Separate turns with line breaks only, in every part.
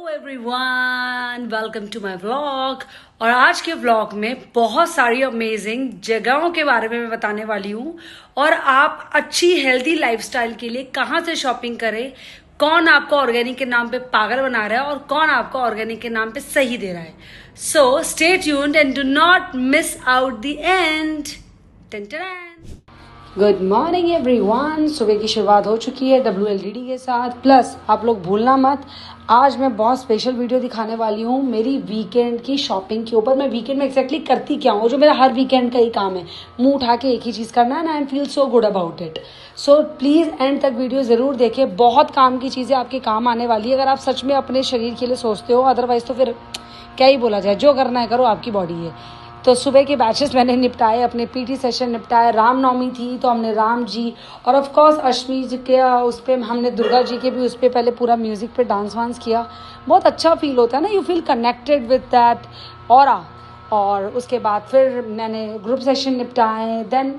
Hello everyone, welcome to my vlog. और आज के व्लॉग में बहुत सारी अमेजिंग जगहों के बारे में मैं बताने वाली हूँ और आप अच्छी हेल्दी लाइफस्टाइल के लिए कहाँ से शॉपिंग करें, कौन आपको ऑर्गेनिक के नाम पे पागल बना रहा है और कौन आपको ऑर्गेनिक के नाम पे सही दे रहा है। So stay tuned and do not miss out the end. Good morning everyone. सुबह की शुरुआत हो चुकी है WLDD के साथ। प्लस आप लोग भूलना मत, आज मैं बहुत स्पेशल वीडियो दिखाने वाली हूँ मेरी वीकेंड की शॉपिंग के ऊपर। मैं वीकेंड में एक्जैक्टली करती क्या हूँ, जो मेरा हर वीकेंड का ही काम है, मुंह उठा के एक ही चीज़ करना है, and I feel so good about it. So please and तक वीडियो ज़रूर देखें, बहुत काम की चीज़ें आपके काम आने वाली है अगर आप सच में अपने शरीर के लिए सोचते हो। अदरवाइज़ तो फिर क्या ही बोला जाए, जो करना है करो, आपकी बॉडी है। तो सुबह के बैचेस मैंने निपटाए, अपने PT सेशन निपटाए। रामनवमी थी तो हमने राम जी और ऑफ कोर्स अष्टमी जी के उस पर हमने दुर्गा जी के भी उस पर पहले पूरा म्यूज़िक पे डांस वांस किया। बहुत अच्छा फील होता है ना, you feel connected with that aura. और उसके बाद फिर मैंने ग्रुप सेशन निपटाए। Then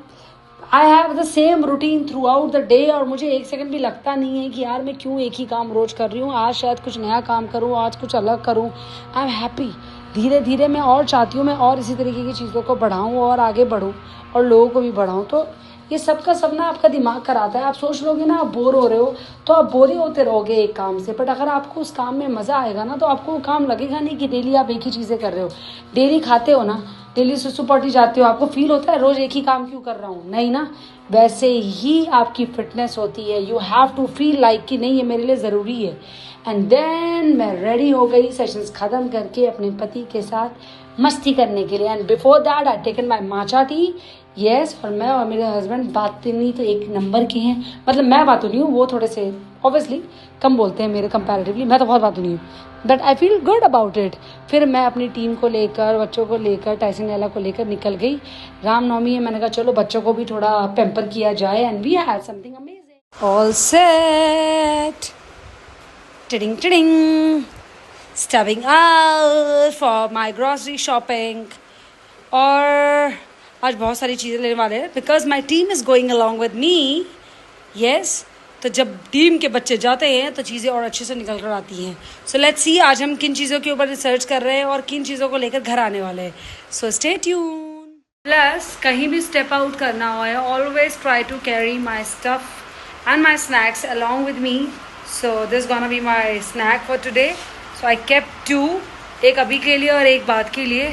I have the same routine throughout the day और मुझे एक सेकंड भी लगता नहीं है कि यार मैं क्यों एक ही काम रोज़ कर रही हूँ, आज शायद कुछ नया काम करूँ, आज कुछ अलग करूँ। I am happy. धीरे धीरे मैं और चाहती हूँ मैं और इसी तरीके की चीज़ों को बढ़ाऊँ और आगे बढ़ूँ और लोगों को भी बढ़ाऊँ। तो ये सबका सब ना आपका दिमाग कराता है। आप सोच लोगे ना आप बोर हो रहे हो तो आप बोर ही होते रहोगे एक काम से, बट अगर आपको उस काम में मज़ा आएगा ना तो आपको वो काम लगेगा नहीं कि डेली आप एक ही चीज़ें कर रहे हो। डेली खाते हो ना, डेली सुसु पॉटी जाते हो, आपको फील होता है रोज़ एक ही काम क्यों कर रहा हूँ, नहीं ना। वैसे ही आपकी फिटनेस होती है। You have to feel like कि नहीं ये मेरे लिए ज़रूरी है। एंड देन मैं रेडी हो गई सेशंस ख़त्म करके अपने पति के साथ मस्ती करने के लिए। And before that I taken my matcha tea. Yes, और मैं और मेरे हस्बैंड बातें नहीं तो एक नंबर के हैं। मतलब मैं बातू नहीं हूँ, वो थोड़े से ऑब्वियसली कम बोलते हैं मेरे कंपैरेटिवली, मैं तो बहुत बातू नहीं हूँ, but I feel good about it. फिर मैं अपनी टीम को लेकर, बच्चों को लेकर, टाइसन एला को लेकर निकल गई। रामनवमी है, मैंने कहा चलो बच्चों को भी थोड़ा पैम्पर किया जाए and we had something amazing. All set, टिडिंग टिडिंग, stepping out for my grocery shopping। और आज बहुत सारी चीज़ें लेने वाले हैं because my team is going along with me. Yes, तो जब टीम के बच्चे जाते हैं तो चीज़ें और अच्छे से निकल कर आती हैं। सो लेट्स सी आज हम किन चीज़ों के ऊपर रिसर्च कर रहे हैं और किन चीज़ों को लेकर घर आने वाले हैं। So stay tune. प्लस कहीं भी स्टेप आउट करना हो, always try to carry my stuff and my snacks along with me. So this gonna be my snack for today. So I kept 2, एक अभी के लिए और एक बाद के लिए।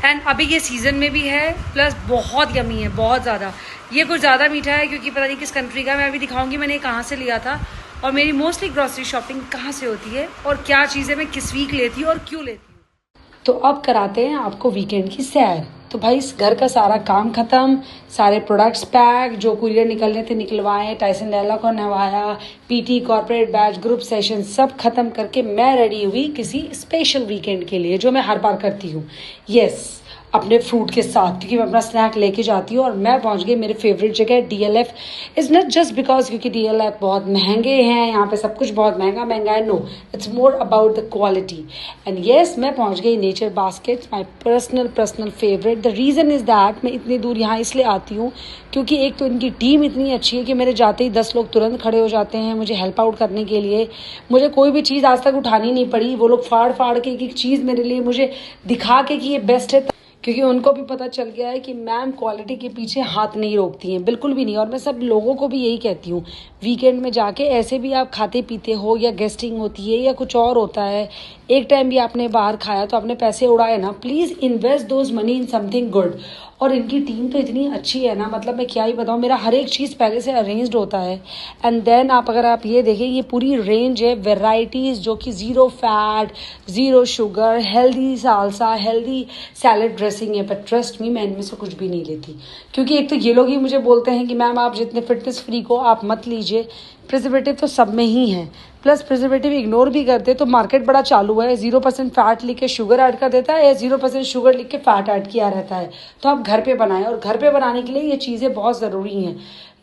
एंड अभी ये सीज़न में भी है, प्लस बहुत यमी है, बहुत ज़्यादा। ये कुछ ज़्यादा मीठा है क्योंकि पता नहीं किस कंट्री का। मैं अभी दिखाऊंगी मैंने कहाँ से लिया था और मेरी मोस्टली ग्रॉसरी शॉपिंग कहाँ से होती है और क्या चीज़ें मैं किस वीक लेती हूँ और क्यों लेती हूँ। तो अब कराते हैं आपको वीकेंड की सैर। तो भाई इस घर का सारा काम ख़त्म, सारे प्रोडक्ट्स पैक, जो कुरियर निकलने थे निकलवाए, टाइसन लैला को नहवाया, PT corporate batch group session सब खत्म करके मैं रेडी हुई किसी स्पेशल वीकेंड के लिए, जो मैं हर बार करती हूँ। यस, अपने फ्रूट के साथ, क्योंकि मैं अपना स्नैक लेके जाती हूँ। और मैं पहुँच गई मेरे फेवरेट जगह DLF। Is not just because क्योंकि DLF बहुत महंगे हैं, यहाँ पे सब कुछ बहुत महंगा महंगा है। No, it's more about the quality. And yes, मैं पहुँच गई Nature Basket, my personal favourite. The reason is that मैं इतनी दूर यहाँ इसलिए आती हूँ क्योंकि एक तो इनकी टीम इतनी अच्छी है कि मेरे जाते ही 10 लोग तुरंत खड़े हो जाते हैं मुझे हेल्प आउट करने के लिए। मुझे कोई भी चीज़ आज तक उठानी नहीं पड़ी, वो लोग फाड़ फाड़ के एक एक चीज़ मेरे लिए मुझे दिखा के कि ये बेस्ट है, क्योंकि उनको भी पता चल गया है कि मैम क्वालिटी के पीछे हाथ नहीं रोकती हैं, बिल्कुल भी नहीं। और मैं सब लोगों को भी यही कहती हूँ, वीकेंड में जाके ऐसे भी आप खाते पीते हो या गेस्टिंग होती है या कुछ और होता है, एक टाइम भी आपने बाहर खाया तो आपने पैसे उड़ाए ना, please invest those money in something good. और इनकी टीम तो इतनी अच्छी है ना, मतलब मैं क्या ही बताऊँ, मेरा हर एक चीज़ पहले से अरेंज्ड होता है। एंड देन अगर आप ये देखें, ये पूरी रेंज है वेराइटीज़ जो कि zero fat, zero sugar, healthy salsa, healthy salad dressing है। बट ट्रस्ट मी, मैं इनमें से कुछ भी नहीं लेती, क्योंकि एक तो ये लोग ही मुझे बोलते हैं कि मैम आप जितने फिटनेस फ्री को आप मत लीजिए, प्रिजर्वेटिव तो सब में ही है। प्लस प्रिजर्वेटिव इग्नोर भी करते तो मार्केट बड़ा चालू है, 0% फैट लिख के शुगर ऐड कर देता है या 0% शुगर लिख के फैट ऐड किया रहता है। तो आप घर पे बनाएं, और घर पे बनाने के लिए ये चीज़ें बहुत ज़रूरी हैं।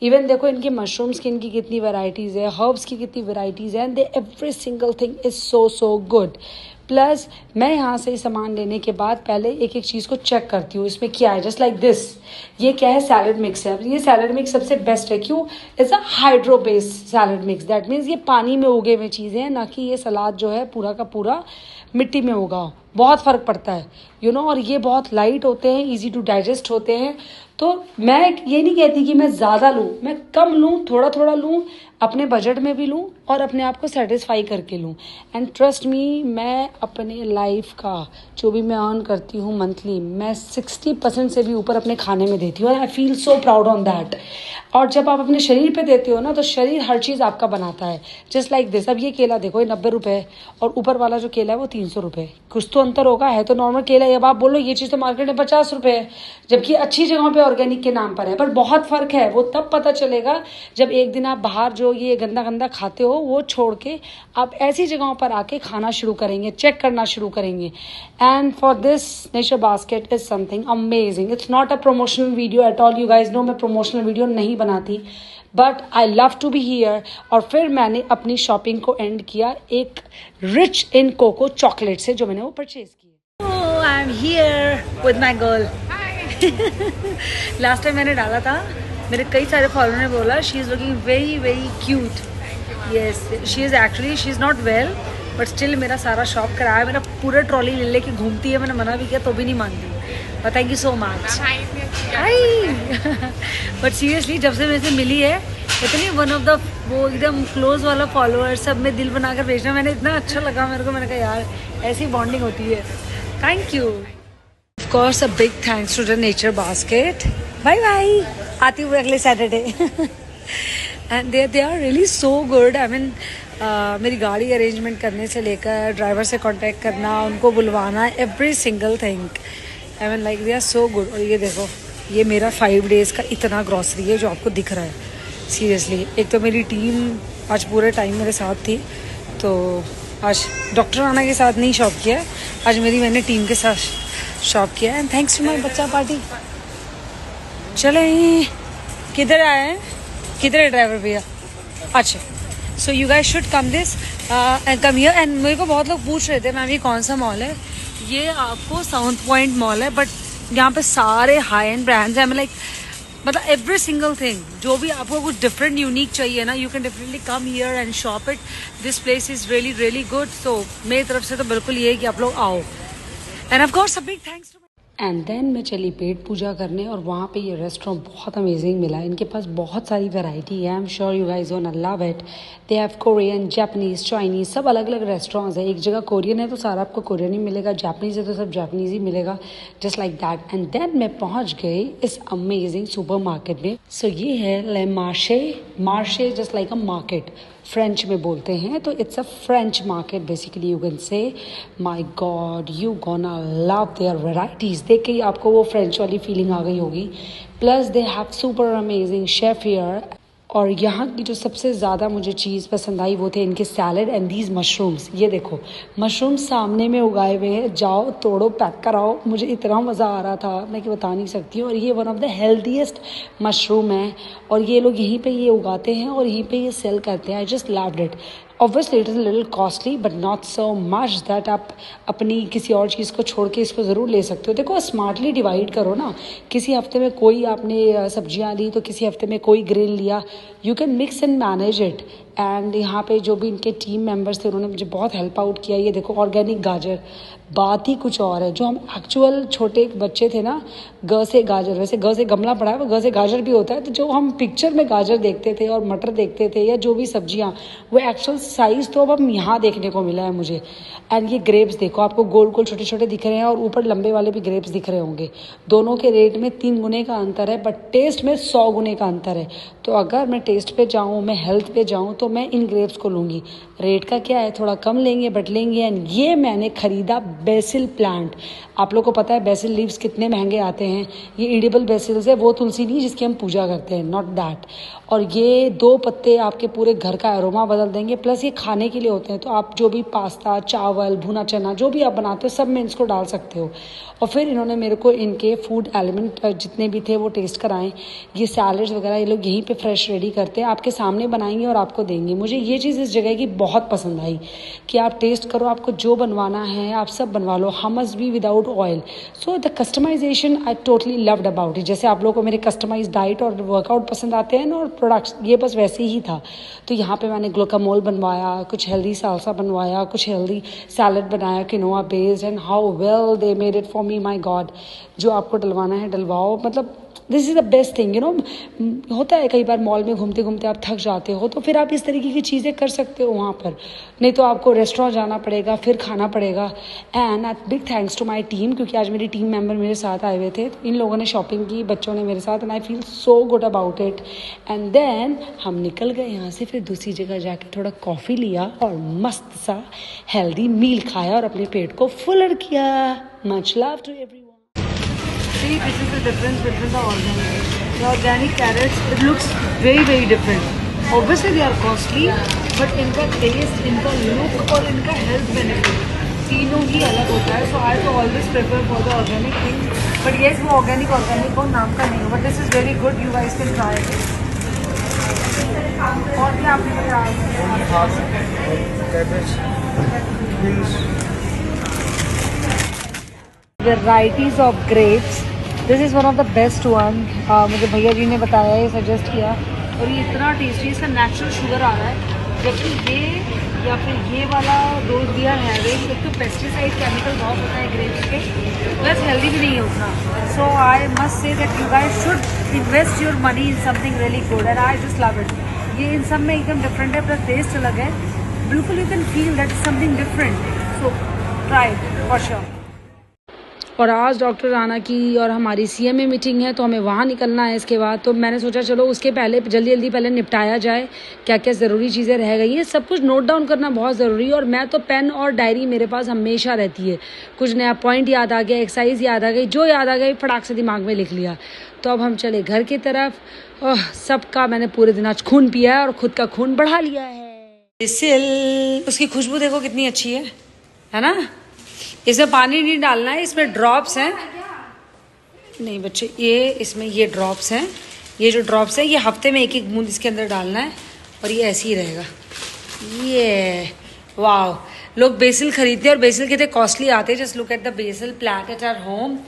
इवन देखो इनकी मशरूम्स की इनकी कितनी वैराइटीज़ है, हर्ब्स की कितनी वैराइटीज़ हैं, and they every single thing is so good. Plus मैं यहाँ से सामान लेने के बाद पहले एक एक चीज़ को चेक करती हूँ इसमें क्या है, जस्ट लाइक दिस। ये क्या है? सैलड मिक्स है। ये सैलड मिक्स सबसे बेस्ट है। क्यों? It's a hydro based salad mix, that means ये पानी में उगे हुए चीज़ें हैं, ना कि ये सलाद जो है पूरा का पूरा मिट्टी में उगा हो। बहुत फ़र्क पड़ता है और ये बहुत लाइट होते हैं, ईजी टू डाइजेस्ट होते हैं। तो मैं ये नहीं कहती कि मैं ज़्यादा लूँ, मैं कम लूँ, थोड़ा थोड़ा लूँ, अपने बजट में भी लूँ और अपने आप को सेटिस्फाई करके लूँ। एंड ट्रस्ट मी, मैं अपने लाइफ का जो भी मैं अर्न करती हूँ मंथली, मैं 60% से भी ऊपर अपने खाने में देती हूँ। और आई feel so proud on that. और जब आप अपने शरीर पे देते हो ना, तो शरीर हर चीज़ आपका बनाता है। Just like this. अब ये केला देखो, ये 90 रुपये और ऊपर वाला जो केला है वो 300 रुपये। कुछ तो अंतर होगा, है तो नॉर्मल केला है। अब आप बोलो ये चीज़ तो मार्केट में 50 रुपये है, जबकि अच्छी जगहों पे ऑर्गेनिक के नाम पर है। पर बहुत फ़र्क है, वो तब पता चलेगा जब एक दिन आप बाहर जो ये गंदा गंदा खाते हो वो छोड़ के आप ऐसी जगहों पर आके खाना शुरू करेंगे, चेक करना शुरू करेंगे। And for this Nature Basket is something amazing. It's not a promotional video at all, you guys know मैं प्रमोशनल वीडियो नहीं बनाती, but I love to be here. और फिर मैंने अपनी शॉपिंग को एंड किया एक रिच इन कोको चॉकलेट से, जो मैंने वो परचेज की। Oh, I am here with my girl. Last time मैंने डाला था, मेरे कई सारे फॉलोअर ने बोला she is looking very very cute. Yes, she is actually she is not well, but still मेरा सारा शॉप कराया, मेरा पूरा ट्रॉली ले लेके घूमती है। मैंने मना भी किया तो भी नहीं मानती, but thank you so much. Hi. But seriously जब से मेरे से मिली है, इतनी वन ऑफ द वो एकदम क्लोज वाला फॉलोअर, सब में दिल बनाकर भेजना, मैंने इतना अच्छा लगा मेरे को। मैंने कहा यार ऐसी बॉन्डिंग होती है। Thank you. Of course a big thanks to the Nature Basket. Bye bye, आती हूँ अगले Saturday. And they are really so good. I mean मेरी गाड़ी अरेंजमेंट करने से लेकर ड्राइवर से कांटेक्ट करना, उनको बुलवाना, every single thing. I mean like they are so good. और ये देखो, ये मेरा 5 डेज़ का इतना ग्रॉसरी है जो आपको दिख रहा है। सीरियसली, एक तो मेरी टीम आज पूरे टाइम मेरे साथ थी, तो आज डॉक्टर राणा के साथ नहीं शॉप किया, आज मैंने टीम के साथ शॉप किया। एंड थैंक्स टू माई बच्चा पार्टी। चले, किधर आए हैं? किधर है ड्राइवर भैया? अच्छा, so you guys should come this and come here. And मेरे को बहुत लोग पूछ रहे थे मैम ये कौन सा मॉल है? ये आपको साउथ पॉइंट मॉल है, बट यहाँ पे सारे हाई एंड ब्रांड्स हैं। लाइक मतलब एवरी सिंगल थिंग, जो भी आपको कुछ डिफरेंट यूनिक चाहिए ना, you can definitely come here and shop it. This place is really really good. So मेरी तरफ से तो बिल्कुल ये है कि आप लोग आओ। And of course a big thanks to. And then मैं चली पेट पूजा करने, और वहाँ पे ये रेस्टोरेंट बहुत अमेजिंग मिला। इनके पास बहुत सारी वैरायटी है। I am sure you guys gonna love it. They have Korean, Japanese, Chinese, सब अलग अलग रेस्टोरेंट्स है। एक जगह कोरियन है तो सारा आपको कोरियन ही मिलेगा, जापानीज़ है तो सब जापानीज़ ही मिलेगा, just like that. And then मैं पहुँच गई इस अमेजिंग सुपर मार्केट में। सो ये है ले मार्शे, just like a market, French में बोलते हैं, तो it's a French market basically, you can say. My god, you gonna love their varieties. देख के ही आपको वो फ्रेंच वाली फीलिंग आ गई होगी। Plus they have super amazing chef here. और यहाँ की जो सबसे ज़्यादा मुझे चीज़ पसंद आई वो थे इनके सैलड एंड दीज मशरूम्स। ये देखो, मशरूम्स सामने में उगाए हुए हैं, जाओ तोड़ो, पैक कराओ। मुझे इतना मज़ा आ रहा था, मैं कि बता नहीं सकती हूँ। और ये one of the healthiest mushroom है, और ये लोग यहीं पे ये उगाते हैं और यहीं पे ये सेल करते हैं। I just loved it. Obviously it is little costly, but not so much that आप अपनी किसी और चीज़ को छोड़ के इसको ज़रूर ले सकते हो। देखो, स्मार्टली डिवाइड करो ना। किसी हफ्ते में कोई आपने सब्जियां ली तो किसी हफ्ते में कोई ग्रेन लिया। You can mix and manage it. And यहाँ पे जो भी इनके टीम मेंबर्स थे उन्होंने मुझे बहुत हेल्प आउट किया। ये देखो, ऑर्गेनिक गाजर, बात ही कुछ और है। जो हम एक्चुअल छोटे बच्चे थे ना, ग से गाजर, वैसे ग से गमला पड़ा है, वो ग से गाजर भी होता है। तो जो हम पिक्चर में गाजर देखते थे और मटर देखते थे या जो भी सब्जियां, वो एक्चुअल साइज़ तो अब हम यहाँ देखने को मिला है मुझे। एंड ये ग्रेप्स देखो, आपको गोल गोल छोटे छोटे दिख रहे हैं और ऊपर लंबे वाले भी ग्रेप्स दिख रहे होंगे। दोनों के रेट में 3 गुने का अंतर है, बट टेस्ट में 100 गुने का अंतर है। तो अगर मैं टेस्ट पे जाऊँ, मैं हेल्थ पे जाऊँ, तो मैं इन ग्रेप्स को लूँगी। रेट का क्या है, थोड़ा कम लेंगे बट लेंगे। एंड ये मैंने ख़रीदा बेसिल प्लांट। आप लोग को पता है बेसिल लीव्स कितने महंगे आते हैं। ये एडिबल बेसिल्स है, वो तुलसी नहीं जिसकी हम पूजा करते हैं, नॉट दैट। और ये 2 पत्ते आपके पूरे घर का एरोमा बदल देंगे। प्लस ये खाने के लिए होते हैं, तो आप जो भी पास्ता, चावल, भुना चना जो भी आप बनाते हो सब में इसको डाल सकते हो। और फिर इन्होंने मेरे को इनके फूड एलिमेंट जितने भी थे वो टेस्ट कराएं। ये सैलड्स वगैरह ये लोग यहीं पे फ्रेश रेडी करते हैं, आपके सामने बनाएंगे और आपको देंगे। लगेंगी। मुझे ये चीज़ इस जगह की बहुत पसंद आई कि आप टेस्ट करो, आपको जो बनवाना है आप सब बनवा लो, हमस भी without oil. So the customization I totally loved about it. जैसे आप लोगों को मेरे कस्टमाइज डाइट और वर्कआउट पसंद आते हैं ना, और प्रोडक्ट्स, ये बस वैसे ही था। तो यहाँ पे मैंने ग्लूकामोल बनवाया, कुछ हेल्दी सालसा बनवाया, कुछ हेल्दी सैलड बनाया quinoa based, and how well they made it for me. My God, जो आपको डलवाना है डलवाओ। मतलब this is the best thing, you know. होता है कई बार मॉल में घूमते घूमते आप थक जाते हो, तो फिर आप इस तरीके की चीज़ें कर सकते हो वहाँ पर। नहीं तो आपको रेस्टोरेंट जाना पड़ेगा, फिर खाना पड़ेगा। And big thanks to my team, क्योंकि आज मेरी टीम मेंबर मेरे साथ आए हुए थे। तो इन लोगों ने शॉपिंग की, बच्चों ने मेरे साथ, and I feel so good about it. And then हम निकल गए यहाँ से, फिर दूसरी जगह जाके थोड़ा कॉफ़ी लिया और मस्त सा हेल्दी मील खाया और अपने पेट को फुलर किया। Much love to everyone. See, this is the difference between the organic. The organic carrots, it looks very, very different. Obviously, they are costly, but इनका taste, इनका look और इनका health benefit तीनों ही अलग होता है. So I तो always prefer for the organic thing. But yes, वो organic हो, नाम का नहीं हो. But this is very good. You guys can try it. और क्या आपने बताया? Cabbage, beans. Varieties of grapes. This is one of the best one. मुझे भैया जी ने बताया, ये सजेस्ट किया, और ये इतना टेस्टी, इसका नेचुरल शुगर आ रहा है, जबकि ये या फिर ये वाला रोज बियर है वे, एक तो पेस्टिसाइड केमिकल बहुत होता है ग्रेप्स के, प्लस हेल्दी भी नहीं है उतना. So I must say that you guys should invest your money in something really good, and I just love it. ये इन सब में एकदम डिफरेंट है, प्लस टेस्ट अलग है बिल्कुल. You can feel that something different. So try for sure. और आज डॉक्टर राना की और हमारी सीएमए मीटिंग है, तो हमें वहाँ निकलना है इसके बाद. तो मैंने सोचा चलो उसके पहले जल्दी पहले निपटाया जाए, क्या क्या ज़रूरी चीज़ें रह गई हैं. सब कुछ नोट डाउन करना बहुत ज़रूरी है, और मैं तो पेन और डायरी मेरे पास हमेशा रहती है. कुछ नया पॉइंट याद आ गया, एक्सरसाइज याद आ गई, जो याद आ गई फटाक से दिमाग में लिख लिया. तो अब हम चले घर की तरफ. सबका मैंने पूरे दिन आज खून पिया है और खुद का खून बढ़ा लिया है. उसकी खुशबू देखो कितनी अच्छी है ना. इसमें पानी नहीं डालना है, इसमें ड्रॉप्स हैं. नहीं बच्चे, ये इसमें ये ड्रॉप्स हैं. ये जो ड्रॉप्स हैं ये हफ्ते में एक बूंद इसके अंदर डालना है, और ये ऐसे ही रहेगा. ये वाह, लोग बेसिल खरीदते हैं और बेसिल कितने कॉस्टली आते हैं. Just look at the basil plant at our home.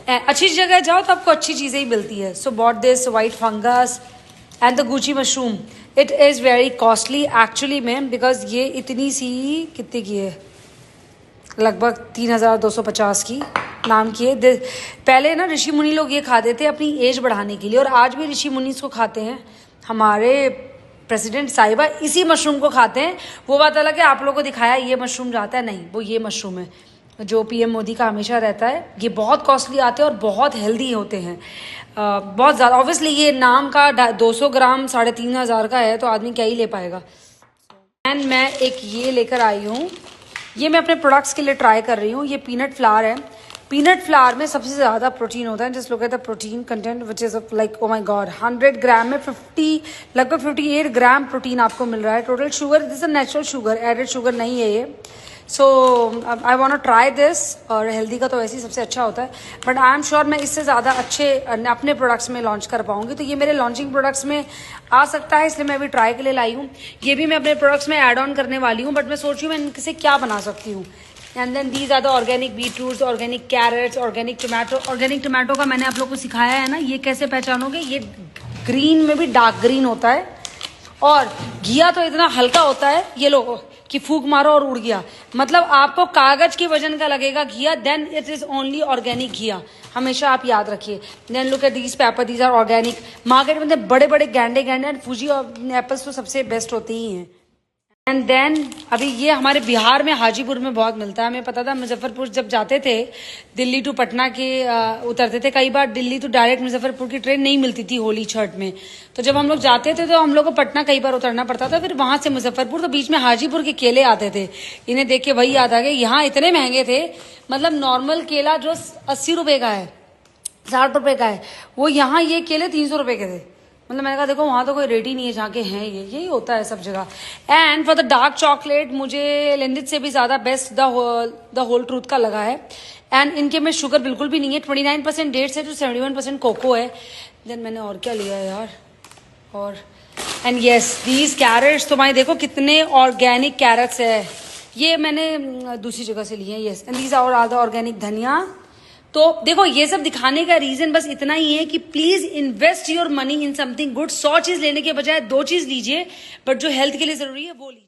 अच्छी जगह जाओ तो आपको अच्छी चीज़ें ही मिलती है. So bought this white fungus and the guchhi mushroom. It is very costly actually ma'am, because ये इतनी सी कितने की है, लगभग 3250 की नाम की है. पहले ना ऋषि मुनि लोग ये खाते थे अपनी एज बढ़ाने के लिए, और आज भी ऋषि मुनि इसको खाते हैं. हमारे प्रेसिडेंट साहिबा इसी मशरूम को खाते हैं. वो बात अलग है, आप लोगों को दिखाया ये मशरूम जाता है, नहीं वो ये मशरूम है जो पीएम मोदी का हमेशा रहता है. ये बहुत कॉस्टली आते हैं और बहुत हेल्दी होते हैं, बहुत ज़्यादा. ऑब्वियसली ये नाम का 200 ग्राम 3500 का है, तो आदमी क्या ही ले पाएगा. एंड मैं एक ये लेकर आई हूँ, ये मैं अपने प्रोडक्ट्स के लिए ट्राई कर रही हूँ. ये पीनट फ्लावर है. पीनट फ्लावर में सबसे ज़्यादा प्रोटीन होता है. Just look at the protein content which is like oh my God, 100 gram में लगभग 58 ग्राम प्रोटीन आपको मिल रहा है. Total sugar, this is natural sugar, added sugar नहीं है ये. So I want to try this. और हेल्दी का तो वैसे ही सबसे अच्छा होता है, बट आई एम श्योर मैं इससे ज़्यादा अच्छे अपने प्रोडक्ट्स में लॉन्च कर पाऊंगी. तो ये मेरे लॉन्चिंग प्रोडक्ट्स में आ सकता है, इसलिए मैं अभी ट्राई के लिए लाई हूँ. ये भी मैं अपने प्रोडक्ट्स में ऐड ऑन करने वाली हूँ, बट मैं सोच रही हूँ मैं इनसे क्या बना सकती हूँ. And then these are the organic beetroots, organic carrots, organic tomato. Organic tomato का मैंने आप लोग को सिखाया है ना, ये कैसे पहचानोगे. ये ग्रीन में भी डार्क ग्रीन होता है, और घिया तो इतना हल्का होता है, ये लो कि फूक मारो और उड़ गया. मतलब आपको कागज के वजन का लगेगा घिया, then it is only organic घिया. हमेशा आप याद रखिए. Then look at these pepper, these are organic. Market में बड़े बड़े गैंडे एंड फूजी एप्पल्स तो सबसे बेस्ट होते ही हैं. एंड देन अभी ये हमारे बिहार में हाजीपुर में बहुत मिलता है. हमें पता था, मुजफ्फरपुर जब जाते थे दिल्ली टू पटना के उतरते थे, कई बार दिल्ली टू डायरेक्ट मुजफ्फरपुर की ट्रेन नहीं मिलती थी होली छठ में. तो जब हम लोग जाते थे तो हम लोग को पटना कई बार उतरना पड़ता था, फिर वहां से मुजफ्फरपुर. तो बीच में हाजीपुर के केले आते थे. इन्हें देख के वही याद आ गए, यहाँ इतने महंगे थे. मतलब नॉर्मल केला जो 80 रुपए का है, 60 रुपए का है, वो यहाँ ये केले 300 रुपए के थे. मतलब मैंने कहा देखो वहाँ तो कोई रेट ही नहीं है जहाँ के हैं. यही होता है सब जगह. And for the dark chocolate मुझे लेंडिट से भी ज़्यादा बेस्ट द होल ट्रूथ का लगा है. एंड इनके में शुगर बिल्कुल भी नहीं है. 29% डेट्स है, जो 71% कोको है. देन मैंने और क्या लिया यार, और एंड यस दीज कैरेट्स, तो भाई देखो कितने ऑर्गेनिक कैरेट्स है, ये मैंने दूसरी जगह से लिए हैं। यस एंड दीज आर आधा ऑर्गेनिक धनिया। तो देखो ये सब दिखाने का रीजन बस इतना ही है कि please invest your money in something good. 100 चीज लेने के बजाय 2 चीज लीजिए, बट जो हेल्थ के लिए जरूरी है वो लीजिए।